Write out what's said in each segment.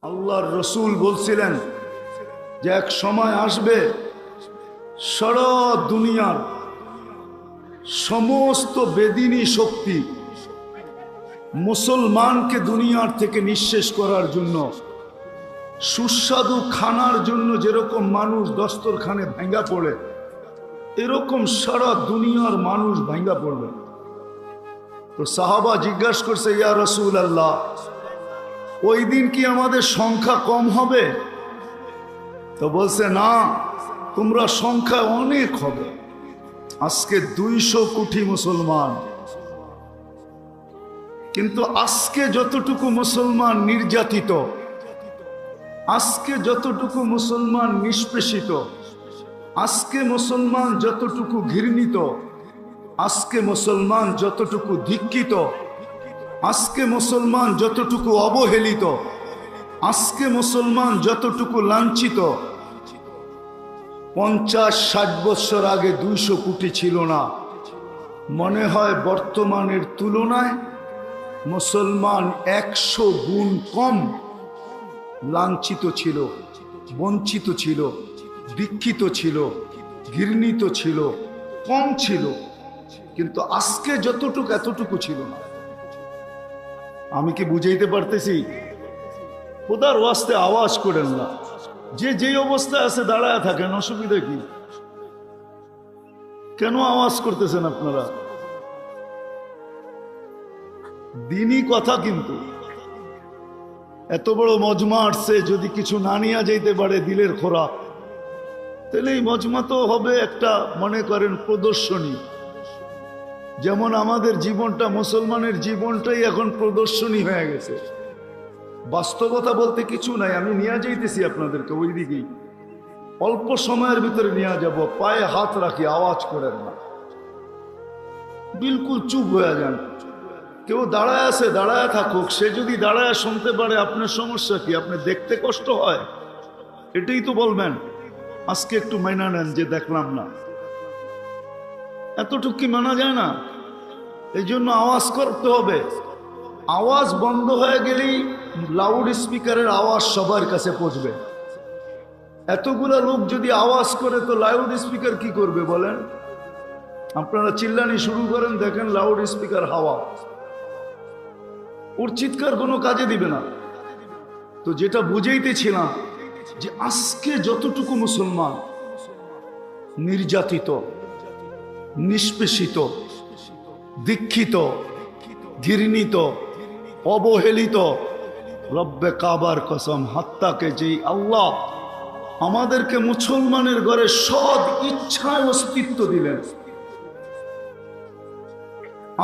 আল্লাহর রসুল বলছিলেন যে এক সময় আসবে সারা দুনিয়ার সমস্ত বেদিনী শক্তি মুসলমানকে দুনিয়ার থেকে নিঃশেষ করার জন্য, সুস্বাদু খানার জন্য যেরকম মানুষ দস্তরখানে ভাঙ্গা পড়ে, এরকম সারা দুনিয়ার মানুষ ভাঙ্গা পড়বে। তো সাহাবা জিজ্ঞাসা করছে, ইয়া রাসূল আল্লাহ, ওই দিন কি আমাদের সংখ্যা কম হবে? তো বলছে, না, তোমরা সংখ্যা অনেক হবে। আজকে 200 কোটি মুসলমান, কিন্তু আজকে যতটুকু মুসলমান নির্যাতিত, আজকে যতটুকু মুসলমান নিষ্পেষিত, আজকে মুসলমান যতটুকু ঘৃণিত, আজকে মুসলমান যতটুকু ধিক্কিত, আজকে মুসলমান যতটুকু অবহেলিত, আজকে মুসলমান যতটুকু লাঞ্ছিত, 50-60 বছর আগে 200 কোটি ছিল না। মনে হয় বর্তমানের তুলনায় মুসলমান 100 গুণ কম লাঞ্ছিত ছিল, বঞ্চিত ছিল, দীক্ষিত ছিল, ঘৃণিত ছিল, কম ছিল। কিন্তু আজকে যতটুকু এতটুকু ছিল না। আমি কি বুঝাইতে পারতেছি? খোদার ওয়াস্তে আওয়াজ করেন না। যে যেই অবস্থায় আছে দাঁড়ায় থাকেন, অসুবিধা কি? কেন আওয়াজ করতেছেন আপনারা? দিনই কথা, কিন্তু এত বড় মজমা আসছে, যদি কিছু না নিয়ে যাইতে পারে দিলের খোরাক, তাহলে এই মজমা তো হবে একটা, মনে করেন, প্রদর্শনী। যেমন আমাদের জীবনটা, মুসলমানের জীবনটাই এখন প্রদর্শনী হয়ে গেছে। বাস্তবতা বলতে কিছু নাই। আমি নিয়ে যাইতেছি আপনাদেরকে ওই দিকেই, অল্প সময়ের ভিতরে নিয়ে যাব। পায়ে হাত রাখি, আওয়াজ করেন না, বিলকুল চুপ হয়ে যান। কেউ দাঁড়ায় আছে, দাঁড়ায় থাকুক। সে যদি দাঁড়ায় শুনতে পারে, আপনার সমস্যা কি? আপনি দেখতে কষ্ট হয়, এটাই তো বলবেন। আজকে একটু মাইনা নেন যে দেখলাম না, এতটুকু কি মানা যায় না? এই জন্য আওয়াজ করতে হবে। আওয়াজ বন্ধ হয়ে গেলেই লাউড স্পিকারের আওয়াজ সবার কাছে পৌঁছবে। এতগুলা লোক যদি আওয়াজ করে, তো লাউড স্পিকার কি করবে বলেন? আপনারা চিল্লানি শুরু করেন, দেখেন লাউড স্পিকার হাওয়া, ওর চিৎকার কোনো কাজে দিবে না। তো যেটা বুঝাইতেছিলাম, যে আজকে যতটুকু মুসলমান নির্যাতিত, নিষ্পেষিত, দীক্ষিত, ঘৃণিত, অবহেলিত, রব্বে কাবার কসম, হাত্তাকে যেই আল্লাহ আমাদেরকে মুসলমানের ঘরে সৎ ইচ্ছায় অস্তিত্ব দিলেন,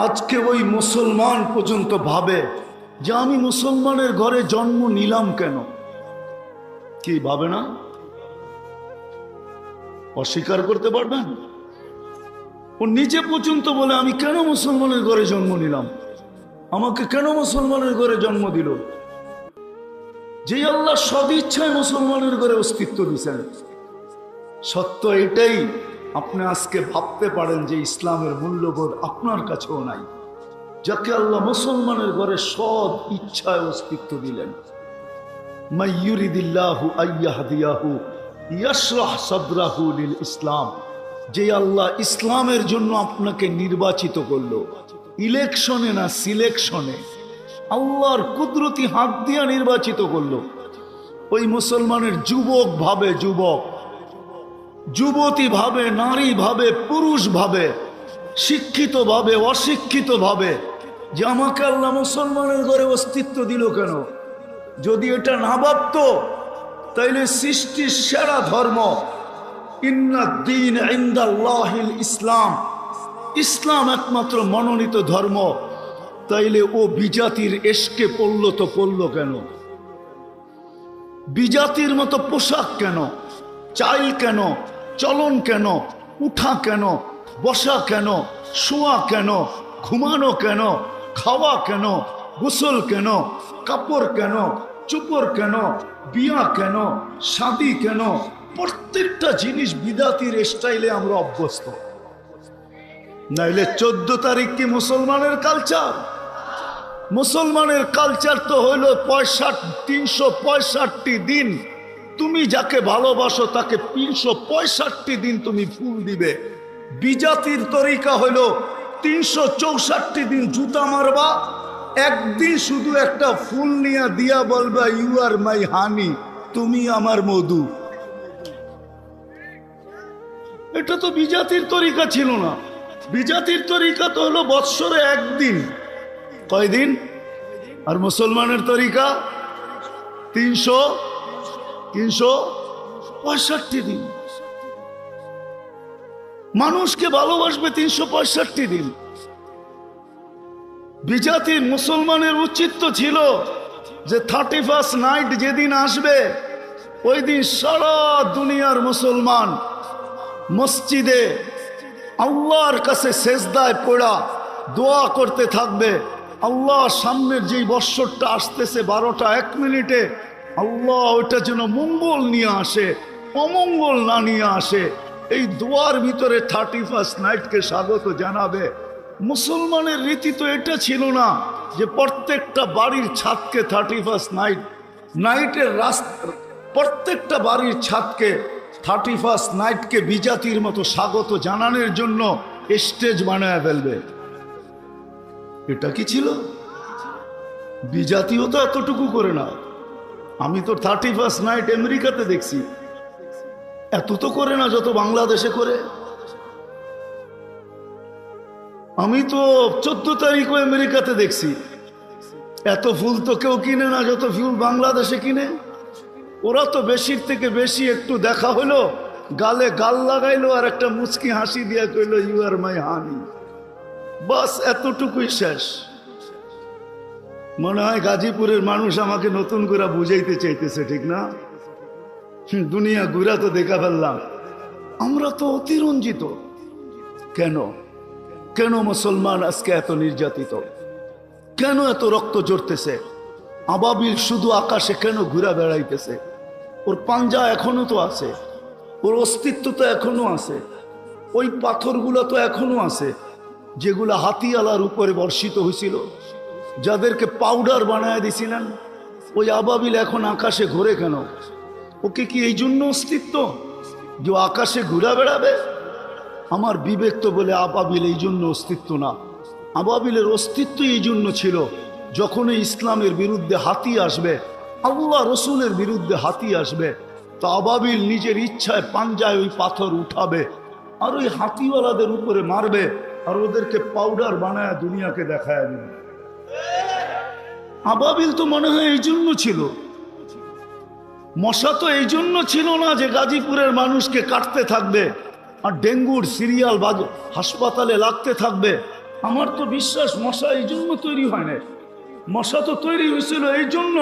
আজকে ওই মুসলমান পর্যন্ত ভাবে যে আমি মুসলমানের ঘরে জন্ম নিলাম কেন? কি ভাবে না? অস্বীকার করতে পারবেন? ও নিজে পর্যন্ত বলে, আমি কেন মুসলমানের ঘরে জন্ম নিলাম? আমাকে কেন মুসলমানের ঘরে জন্ম দিল? যে আল্লাহ সদিচ্ছায় মুসলমানের ঘরে অস্তিত্ব দিচ্ছেন। সত্য এটাই, আপনি আজকে ভাবতে পারেন যে ইসলামের মূল্যবোধ আপনার কাছেও নাই, যাকে আল্লাহ মুসলমানের ঘরে সৎ ইচ্ছায় অস্তিত্ব দিলেন। মাইয়ুরিদিল্লাহু আইয়াহদিয়াহু ইয়াশরাহ সাদরাহু লিল ইসলাম। যে আল্লাহ ইসলামের জন্য আপনাকে নির্বাচিত করলো, ইলেকশনে না সিলেকশনে, আল্লাহর কুদরতি হাত দিয়া নির্বাচিত করলো। ওই মুসলমানের যুবক ভাবে, যুবক, যুবতী ভাবে, নারী ভাবে, পুরুষ ভাবে, শিক্ষিত ভাবে, অশিক্ষিত ভাবে, যে আমাকে আল্লাহ মুসলমানের ঘরে অস্তিত্ব দিল কেন? যদি এটা না ভাবত, তাইলে সৃষ্টির সেরা ধর্ম, ইন্নাদ-দীন ইনদাল্লাহিল ইসলাম, ইসলাম একমাত্র মনোনীত ধর্ম, তাইলে ও বিজাতির এশকে পড়লো তো পড়লো কেন? বিজাতির মতো পোশাক কেন? চাইল কেন? চলন কেন? উঠা কেন? বসা কেন? শোয়া কেন? ঘুমানো কেন? খাওয়া কেন? গোসল কেন? কাপড় কেন? চুপড় কেন? বিয়া কেন? শাদী কেন? প্রত্যেকটা জিনিস বিদাতির স্টাইলে আমরা অভ্যস্ত। নাইলে 14 তারিখ কি মুসলমানের কালচার? মুসলমানের কালচার তো হইল 365 দিন তুমি যাকে ভালোবাসো তাকে 365 দিন তুমি ফুল দিবে। বিজাতির তরিকা হইল 364 দিন জুতা মারবা, একদিন শুধু একটা ফুল নিয়ে দিয়া বলবা ইউ আর মাই হানি, তুমি আমার মধু। এটা তো বিজাতির তরিকা ছিল না। বিজাতির তরিকা তো হলো বৎসরে একদিন। কয়দিন? আর মুসলমানের তরিকা 365 দিন। মানুষকে ভালোবাসবে 365 দিন। বিজাতির মুসলমানের উচিত তো ছিল যে 31st নাইট যেদিন আসবে ওই দিন সারা দুনিয়ার মুসলমান মসজিদে আল্লাহর কাছে সেজদায় পড়া দোয়া করতে থাকবে। আল্লাহ সামনের যেই বৎসরটা আসতেছে 12টা 1 মিনিটে আল্লাহ ওইটা যেন মঙ্গল নিয়ে আসে, অমঙ্গল না নিয়ে আসে, এই দোয়ার ভিতরে 31st নাইটকে স্বাগত জানাবে। মুসলমানের রীতি তো এটা ছিল না যে প্রত্যেকটা বাড়ির ছাদকে 31st নাইটের রাস্তা, প্রত্যেকটা বাড়ির ছাদকে 31st নাইটকে বিজাতির মতো স্বাগত জানানোর জন্য স্টেজ বানায় ফেলবে। এটা কি ছিল? বিজাতিও তো এতটুকু করে না। আমি তো 31st নাইট আমেরিকাতে দেখছি, এত তো করে না যত বাংলাদেশে করে। আমি তো 14 তারিখও আমেরিকাতে দেখছি, এত ফুল তো কেউ কিনে না যত ফুল বাংলাদেশে কিনে। ওরা তো বেশির থেকে বেশি একটু দেখা হলো, গালে গাল লাগাইলো আর একটা মুচকি হাসি দিয়া কইলো ইউ আর মাই হানি, বাস এতটুকুই শেষ। মনে হয় গাজীপুরের মানুষ আমাকে নতুন করে বুঝাইতে চাইতেছে, ঠিক না? দুনিয়া ঘুরা তো দেখা ফেললাম। আমরা তো অতিরঞ্জিত। কেন কেন মুসলমান আজকে এত নির্যাতিত? কেন এত রক্ত ঝরতেছে? আবাবিল শুধু আকাশে কেন ঘুরা বেড়াইতেছে? ওর পাঞ্জা এখনো তো আছে, ওর অস্তিত্ব তো এখনো আছে, ওই পাথরগুলো তো এখনো আছে যেগুলো হাতিয়ালার উপরে বর্ষিত হয়েছিল, যাদেরকে পাউডার বানায় দিছিলেন। ওই আবাবিল এখন আকাশে ঘুরে কেন? ওকে কি এই জন্য অস্তিত্ব যে আকাশে ঘুরা বেড়াবে? আমার বিবেক তো বলে আবাবিল এই জন্য অস্তিত্ব না। আবাবিলের অস্তিত্ব এই জন্য ছিল যখনই ইসলামের বিরুদ্ধে হাতি আসবে, আল্লাহ রসুলের বিরুদ্ধে হাতি আসবে, তো আবাবিল নিজের ইচ্ছায় পাঞ্জায় ওই পাথর উঠাবে আর ওই হাতিওয়ালাদের উপরে মারবে আর ওদেরকে পাউডার বানায় দুনিয়াকে দেখায় দেবে। আবাবিল তো মনে হয় এই জন্য ছিল। মশা তো এই জন্য ছিল না যে গাজীপুরের মানুষকে কাটতে থাকবে আর ডেঙ্গুর সিরিয়াল হাসপাতালে লাগতে থাকবে। আমার তো বিশ্বাস মশা এই জন্য তৈরি হয় না। মশা তো তৈরি হয়েছিল এই জন্য,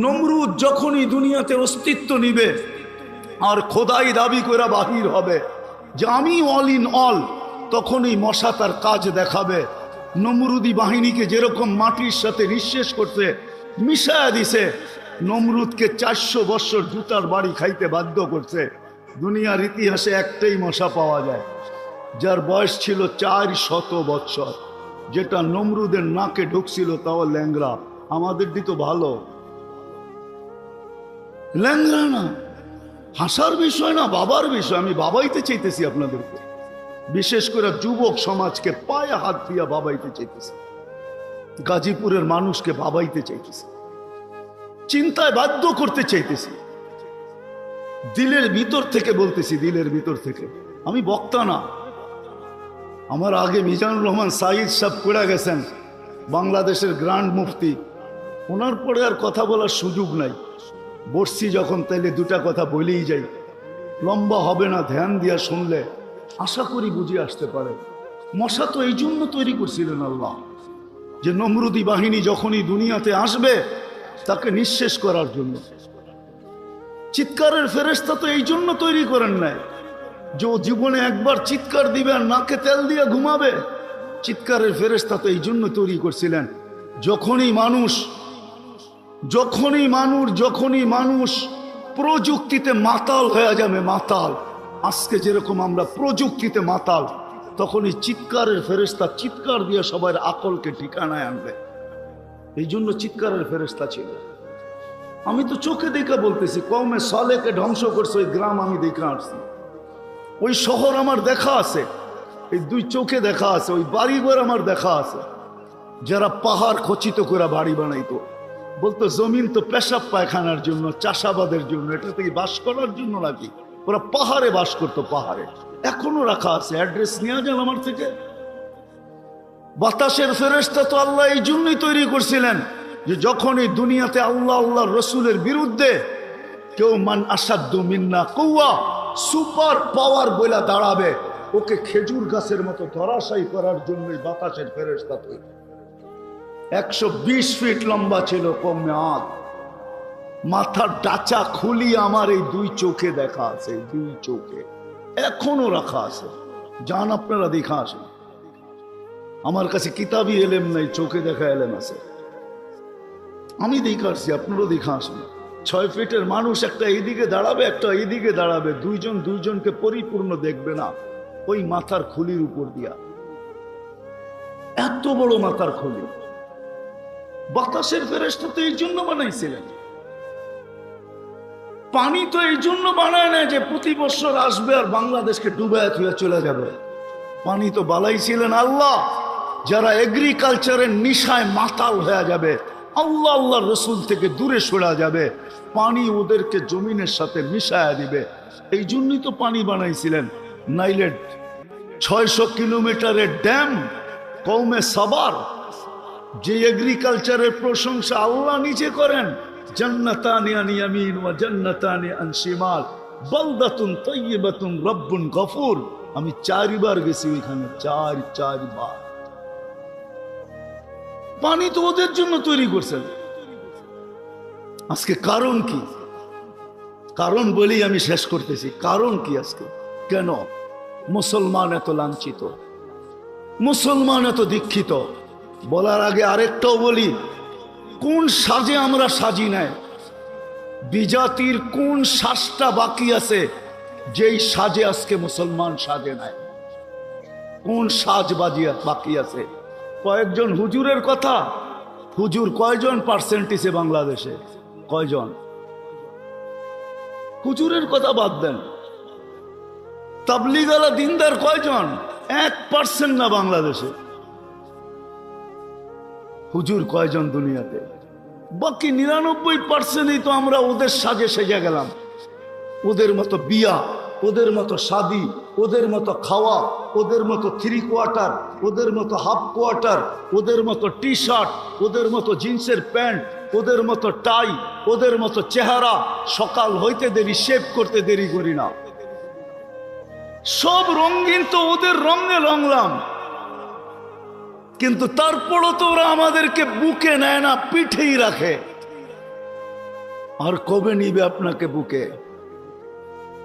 নমরুদ যখনই দুনিয়াতে অস্তিত্ব নিবে আর খোদাই দাবি করে বাহির হবে যে আমি অল ইন অল, তখনই মশা তার কাজ দেখাবে। নমরুদি বাহিনীকে যেরকম মাটির সাথে নিঃশেষ করতে মিশায়া দিছে, নমরুদকে 400 বছর জুতার বাড়ি খাইতে বাধ্য করছে। দুনিয়ার ইতিহাসে একটাই মশা পাওয়া যায় যার বয়স ছিল 400 বছর, যেটা নমরুদের নাকে ঢুকছিল, তাও ল্যাংরা। আমাদের দিত ভালো, ল্যাংরা না। হাসার বিষয় না, বাবার বিষয়। আমি বাবাইতে চাইতেছি আপনাদেরকে, বিশেষ করে যুবক সমাজকে পায়ে হাত দিয়া বাবাইতে চাইতেছি, গাজীপুরের মানুষকে বাবাইতে চাইতেছি, চিন্তায় বাধ্য করতে চাইতেছি। দিলের ভিতর থেকে বলতেছি, দিলের ভিতর থেকে। আমি বক্তা না। আমার আগে মিজানুর রহমান সাইদ সাহেব পড়ে গেছেন, বাংলাদেশের গ্র্যান্ড মুফতি। ওনার পরে আর কথা বলার সুযোগ নাই। বসছি যখন, তাইলে দুটা কথা বলেই যাই। লম্বা হবে না, ধ্যান দিয়া শুনলে আশা করি বুঝে আসতে পারে। মশা তো এই জন্য তৈরি করছিলেন আল্লাহ, যে নমরুদি বাহিনী যখনই দুনিয়াতে আসবে তাকে নিঃশেষ করার জন্য। চিৎকারের ফেরেশতা তো এই জন্য তৈরি করেন নাই যে জীবনে একবার চিৎকার দিবে আর নাকে তেল দিয়ে ঘুমাবে। চিৎকারের ফেরেশতা তো এই জন্য তৈরি করছিলেন যখনই মানুষ প্রযুক্তিতে মাতাল হয়ে যাবে, মাতাল। আজকে যেরকম আমরা প্রযুক্তিতে মাতাল, তখনই চিৎকারের ফেরেশতা চিৎকার দিয়ে সবার আকলকে ঠিকানায় আনবে। এই জন্য চিৎকারের ফেরেশতা ছিল। আমি তো চোখে দেখা বলতেছি, কওমে সালেহকে ধ্বংস করছে ওই গ্রাম আমি দেখে আসছি, ওই শহর আমার দেখা আছে, এই দুই চোখে দেখা আছে, ওই বাড়িঘর আমার দেখা আছে। যারা পাহাড় খচিত করে বাড়ি বানাইতো, বলতো জমিন তো পেশাব পায়খানার জন্য, চাষাবাদের জন্য, এটা থেকে বাস করার জন্য নাকি? ওরা পাহাড়ে বাস করতো, পাহাড়ে এখনো রাখা আছে। অ্যাড্রেস নিয়ে যান আমার থেকে। বাতাসের ফেরেশতা তো আল্লাহ এই জন্যই তৈরি করছিলেন যে যখন এই দুনিয়াতে আল্লাহ আল্লাহ রসুলের বিরুদ্ধে কেউ মান আসাদ্দু মিন্না কুওয়া সুপার পাওয়ার বইলা দাঁড়াবে, ওকে খেজুর গাছের মতো ধরাশায়ী করার জন্যই বাতাসের ফেরেশতা তৈরি। 120 ফিট লম্বা ছিল কওমে আদ। মাথার ডাচা খুলি আমার এই দুই চোখে দেখা আছে, এই দুই চোখে এখনো রাখা আছে। যান আপনারা দেখা আসেন। আমার কাছে কিতাবি এলেম নাই, চোখে দেখা এলেম আছে। আমি দেখা আসছি, আপনারাও দেখা আসেন। 6 ফিটের মানুষ একটা এইদিকে দাঁড়াবে, একটা এইদিকে দাঁড়াবে, দুইজন দুইজনকে পরিপূর্ণ দেখবে না, ওই মাথার খুলির উপর দিয়া। এত বড় মাথার খুলি। বাতাসের ফেরেশতা তো এই জন্য বানাইছিলেন। পানি তো এই জন্য বানায় না যে প্রতি বছর আসবে আর বাংলাদেশকে ডুবায় থুয়ে চলে যাবে। পানি তো বানাইছিলেন আল্লাহ, যারা এগ্রিকালচারের নিশায় মাতাল হয়ে যাবে, আল্লাহ আল্লাহ রসুল থেকে দূরে সরা যাবে, পানি ওদেরকে জমিনের সাথে মিশায়া দিবে। এই জন্যই তো পানি বানাইছিলেন। নাইলে 600 কিলোমিটারের ড্যাম কওমে সাবার, যে এগ্রিকালচারের প্রশংসা আল্লাহ নিজে করেন, জান্নাতানি আন ইয়ামিন ওয়া জান্নাতানি আন শিমাল বালদাতুন তাইয়্যিবাতুন রব্বুন গফুর। আমি 4 বার গেছি ওইখানে, 4 বার। পানি তো ওদের জন্য তৈরি করছেন। আজকে কারণ কি? কারণ বলেই আমি শেষ করতেছি। কারণ কি আজকে? কেন মুসলমান এত লাঞ্ছিত, মুসলমান এত দীক্ষিত? বলার আগে আরেকটাও বলি, কোন সাজে আমরা সাজি নাই? বিজাতির কোন সাজটা বাকি আছে যেই সাজে আজকে মুসলমান সাজে নাই? কোন সাজ বাকি আছে? কয়েকজন হুজুরের কথা। হুজুর কয়জন পার্সেন্টেজে বাংলাদেশে? কয়জন? হুজুরের কথা বাদ দেন, তাবলীগালা দিনদার কয়জন? 1% না বাংলাদেশে। হুজুর কয়জন দুনিয়াতে? বাকি 99%ই তো আমরা ওদের সাজে সেজে গেলাম। ওদের মতো বিয়া, ওদের মতো শাদি, ওদের মতো খাওয়া, ওদের মতো 3 কোয়ার্টার, ওদের মতো হাফ কোয়ার্টার, ওদের মতো টি শার্ট, ওদের মতো জিন্সের প্যান্ট, ওদের মতো টাই, ওদের মতো চেহারা। সকাল হইতে দেরি, শেভ করতে দেরি করি না। সব রঙিন তো ওদের রঙে রঙলাম, কিন্তু তারপরও তো ওরা আমাদেরকে বুকে নেয় না, পিঠেই রাখে। আর কবে নিবে আপনাকে বুকে?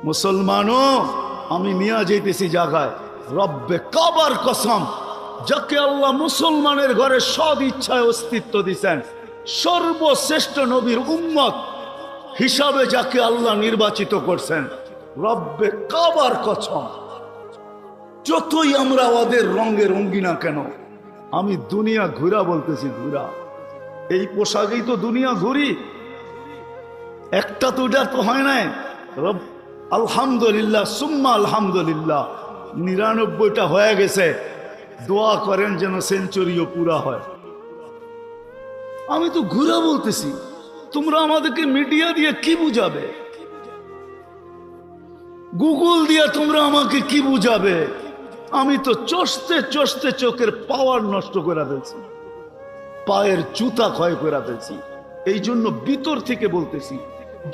মুসলমানও আমি নিয়ে যেতেছি জায়গায়, রব্বে কাবার কসম, যাকে আল্লাহ মুসলমানের ঘরে সদ ইচ্ছায় অস্তিত্ব দিচ্ছেন, সর্বশ্রেষ্ঠ নবীর উম্মত হিসাবে যাকে আল্লাহ নির্বাচিত করছেন, রব্বে কাবার কসম, যতই আমরা ওদের রঙে রঙ্গি না কেন, আমি দুনিয়া ঘুরা বলতেছি, ঘুরা। এই পোশাকেই তো দুনিয়া ঘুরি। একটা তো এটা তো হয় নাই। রব আলহামদুলিল্লাহ সুম্মা আলহামদুলিল্লাহ, 99টা হয়ে গেছে। দোয়া করেন যেন সেঞ্চুরিও পুরা হয়। আমি তো ঘুরা বলতেছি, তোমরা আমাদেরকে মিডিয়া দিয়ে কি বুঝাবে? গুগল দিয়ে তোমরা আমাকে কি বুঝাবে? আমি তো চষতে চষতে চোখের পাওয়ার নষ্ট করে ফেলছি, পায়ের জুতা ক্ষয় করে ফেলছি। এই জন্য ভিতর থেকে বলতেছি,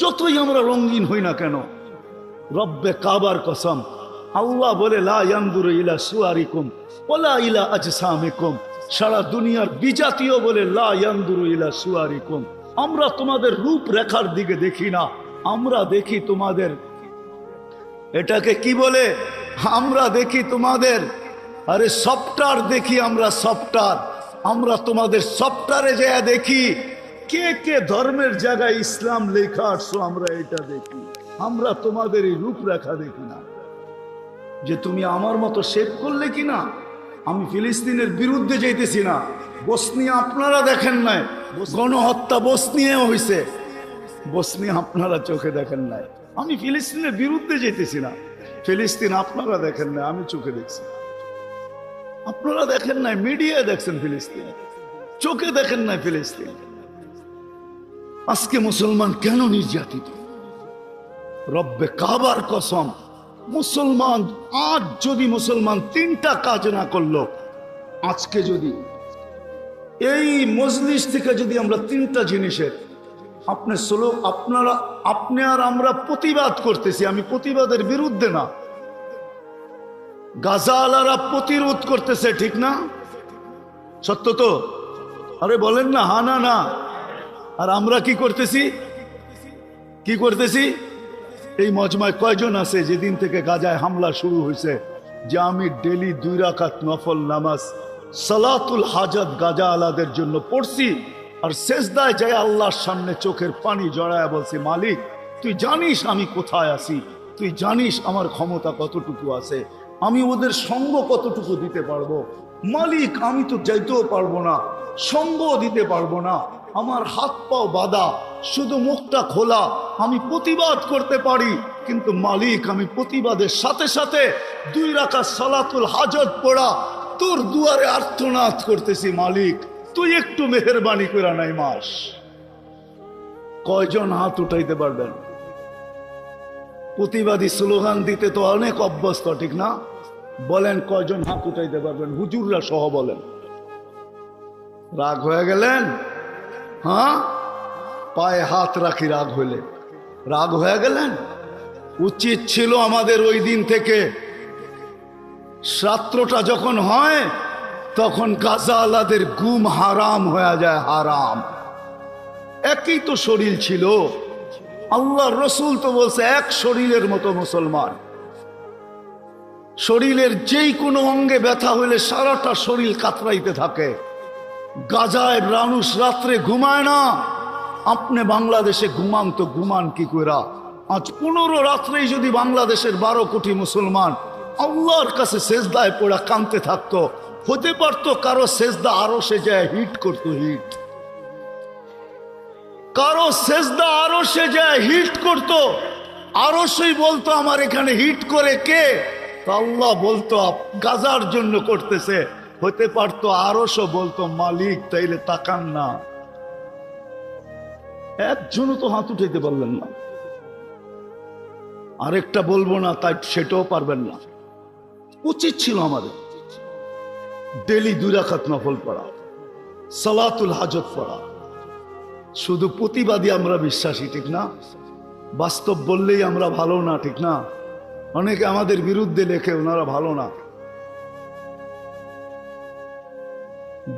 যতই আমরা রঙিন হই না কেন, রব্বে কাবার কসম, আল্লাহ বলে লা ইয়ানজুরু ইলা সুয়ারিকুম ওয়ালা ইলা আজসামিকুম। সারা দুনিয়ার বিজাতীয় বলে লা ইয়ানজুরু ইলা সুয়ারিকুম, আমরা তোমাদের রূপরেখার দিকে দেখি না, আমরা দেখি তোমাদের, এটাকে কি বলে, আমরা দেখি তোমাদের, আরে সফটওয়্যার দেখি আমরা, সফটওয়্যার। আমরা তোমাদের সফটওয়্যারে যা দেখি কে কে ধর্মের জায়গায় ইসলাম লেখা আসছো, আমরা এটা দেখি। আমরা তোমাদের এই রূপরেখা দেখি না, যে তুমি আমার মতো শেভ করলে কিনা। আমি ফিলিস্তিনের বিরুদ্ধে যাইতেছি না, বসনিয়া আপনারা দেখেন নাই, গণহত্যা বসনিয়ে হয়েছে, বসনিয়া আপনারা চোখে দেখেন নাই। আমি ফিলিস্তিনের বিরুদ্ধে যেতেছি না, ফিলিস্তিন আপনারা দেখেন নাই, আমি চোখে দেখছি। আপনারা দেখেন নাই, মিডিয়ায় দেখছেন ফিলিস্তিন, চোখে দেখেন নাই ফিলিস্তিন। আজকে মুসলমান কেন নির্যাতিত? রব্বে কাবার কসম, মুসলমান আজ যদি মুসলমান 3টা কাজ না করলো, আজকে যদি এই মজলিস থেকে যদি আমরা 3টা জিনিসের আপনি আর আমরা প্রতিবাদ করতেছি, আমি প্রতিবাদের বিরুদ্ধে না, গাজাওয়ালারা প্রতিরোধ করতেছে, ঠিক না? সত্য তো? আরে বলেন না হা না না। আর আমরা কি করতেছি? কি করতেছি? এই মজমায় কয়জন আছে যেদিন থেকে গাজায় হামলা শুরু হয়েছে যে আমি ডেলি 2 রাকাত নফল নামাজ সালাতুল হাজাত গাজা আলাদের জন্য পড়ছি, আর সেজদায় যায় আল্লাহর সামনে চোখের পানি জড়ায় বলছি, মালিক তুই জানিস আমি কোথায় আছি, তুই জানিস আমার ক্ষমতা কতটুকু আছে, আমি ওদের সঙ্গ কতটুকু দিতে পারবো। মালিক আমি তো যাইতেও পারবো না, সঙ্গ দিতে পারবো না, আমার হাত পাও বাঁধা, শুধু মুখটা খোলা, আমি প্রতিবাদ করতে পারি, কিন্তু মালিক আমি প্রতিবাদের সাথে সাথে 2 রাকাত সালাতুল হাজত পড়া তোর দুয়ারে আর্তনাদ করতেছি, মালিক তুই একটু মেহেরবানি করে নাই মাস। কয়জন হাত উঠাইতে পারবেন? প্রতিবাদী স্লোগান দিতে তো অনেক অভ্যস্ত, ঠিক না? বলেন কয়জন হাত উঠাইতে পারবেন? হুজুররা সহ বলেন। রাগ হয়ে গেলেন? হ্যাঁ, পায়ে হাত রাখি রাগ হইলে। রাগ হয়ে গেলেন? উচিত ছিল আমাদের ওই দিন থেকে রাত্রটা যখন হয় তখন গাজাওয়ালাদের ঘুম হারাম হয়ে যায়, হারাম। একই তো শরীর ছিল, আল্লাহর রসুল তো বলছে এক শরীরের মতো মুসলমান। শরীরের যেই কোনো অঙ্গে ব্যথা হইলে সারাটা শরীর কাতরাইতে থাকে। গাজায় মানুষ রাত্রে ঘুমায় না, আপনি বাংলাদেশে ঘুমান তো ঘুমান কি কইরা? আজ 15 রাত্রেই যদি বাংলাদেশের 12 কোটি মুসলমান আল্লাহর কাছে সেজদায় পড়া কাঁদতে থাকতো, হতে পারতো কারো সেজদা আরো সে যায় হিট করতো, হিট। কারো সেজদা আরো সে যায় হিট করতো, আরো সেই বলতো আমার এখানে হিট করে কে? আল্লাহ বলতো গাজার জন্য করতেছে। হতে পারতো আরো সে বলতো মালিক তাইলে তাকান না। একজনও তো হাত উঠাইতে পারলেন না। আরেকটা বলবো না তাই সেটাও পারবেন না। উচিত ছিল আমাদের ডেলি 2 রাকাত নফল পড়া, সালাতুল হাজত পড়া। শুধু প্রতিবাদী আমরা বিশ্বাসী, ঠিক না? বাস্তব বললেই আমরা ভালো না, ঠিক না? অনেকে আমাদের বিরুদ্ধে লেখে ওনারা ভালো না।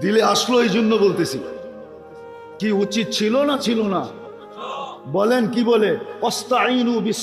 দিলে আসলো এই জন্য বলতেছি। কি উচিত ছিল না ছিল না? বলেন কি বলে?